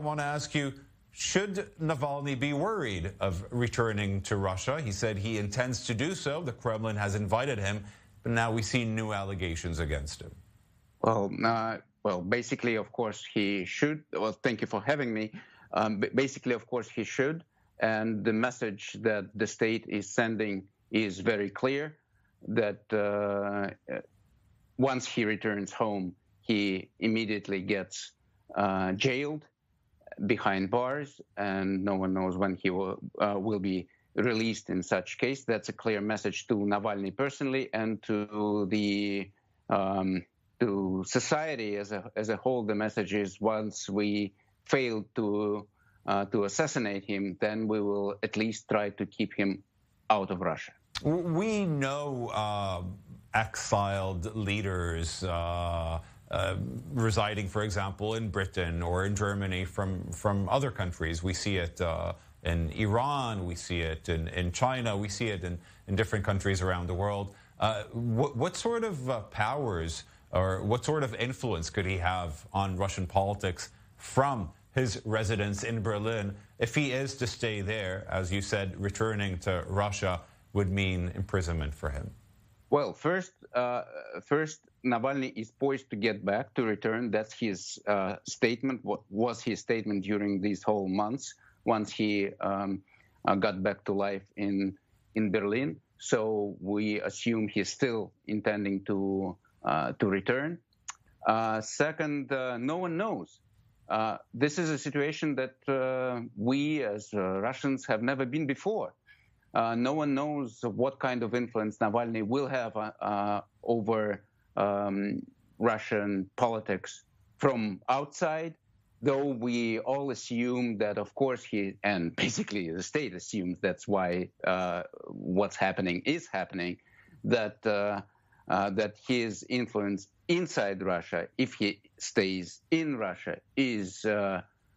I want to ask you, should Navalny be worried of returning to Russia? He said he intends to do so. The Kremlin has invited him, but now we see new allegations against him. Well, basically, of course, he should. Well, thank you for having me. Basically, of course, he should. And the message that the state is sending is very clear, that once he returns home, he immediately gets jailed behind bars, and no one knows when he will be released in such case. That's a clear message to Navalny personally and to the to society as a whole. The message is, once we fail to assassinate him, then we will at least try to keep him out of Russia. We know exiled leaders residing, for example, in Britain or in Germany from other countries. We see it in Iran, we see it in China, we see it in different countries around the world. What sort of powers or what sort of influence could he have on Russian politics from his residence in Berlin? If he is to stay there, as you said, returning to Russia would mean imprisonment for him. Well, first, Navalny is poised to get back, to return. That's his statement. What was his statement during these whole months once he got back to life in Berlin? So we assume he's still intending to return. Second, no one knows. This is a situation that we as Russians have never been before. No one knows what kind of influence Navalny will have over Russian politics from outside, though we all assume that, of course, and basically the state assumes that's why what's happening is happening, that that his influence inside Russia, if he stays in Russia, is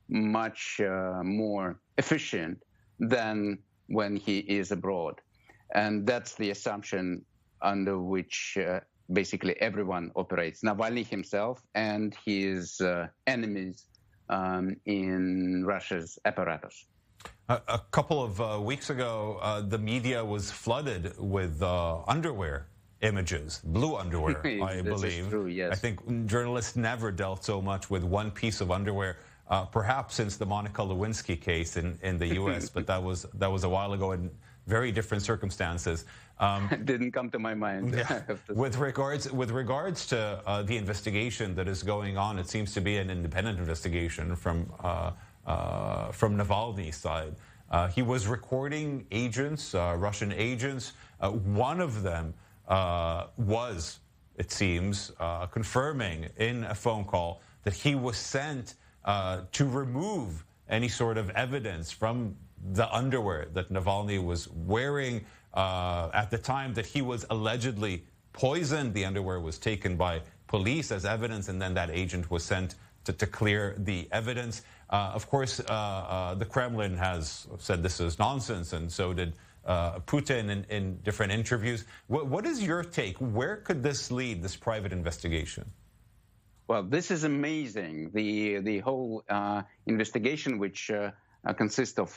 much more efficient than when he is abroad. And that's the assumption under which basically everyone operates, Navalny himself and his enemies in Russia's apparatus. A couple of weeks ago, the media was flooded with underwear images, blue underwear, I believe. This is true, yes. I think journalists never dealt so much with one piece of underwear, perhaps since the Monica Lewinsky case in the U.S., but that was a while ago in very different circumstances. Didn't come to my mind. Yeah. With regards to the investigation that is going on, it seems to be an independent investigation from Navalny's side. He was recording agents, Russian agents. One of them was, it seems, confirming in a phone call that he was sent to remove any sort of evidence from the underwear that Navalny was wearing at the time that he was allegedly poisoned. The underwear was taken by police as evidence, and then that agent was sent to clear the evidence. Of course, the Kremlin has said this is nonsense, and so did Putin in different interviews. What is your take? Where could this lead, this private investigation? Well, this is amazing. The whole investigation, which consists of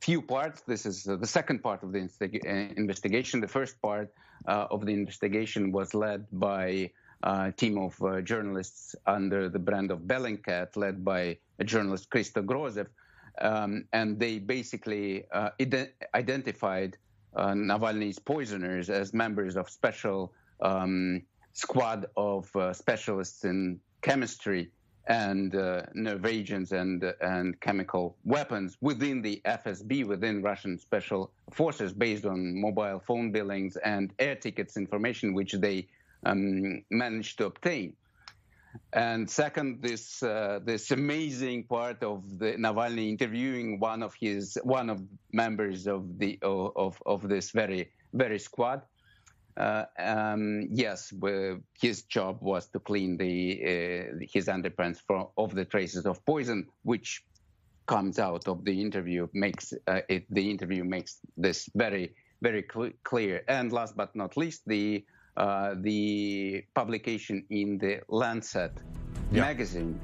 few parts. This is the second part of the investigation. The first part of the investigation was led by a team of journalists under the brand of Bellingcat, led by a journalist, Christo Grozev. And they basically identified Navalny's poisoners as members of special squad of specialists in chemistry and nerve agents and chemical weapons within the FSB, within Russian special forces, based on mobile phone billings and air tickets information which they managed to obtain. And second, this amazing part of the Navalny interviewing one of members of this very squad. Yes, his job was to clean his underpants of the traces of poison, which comes out of the interview. The interview makes this very clear. And last but not least, the publication in the Lancet magazine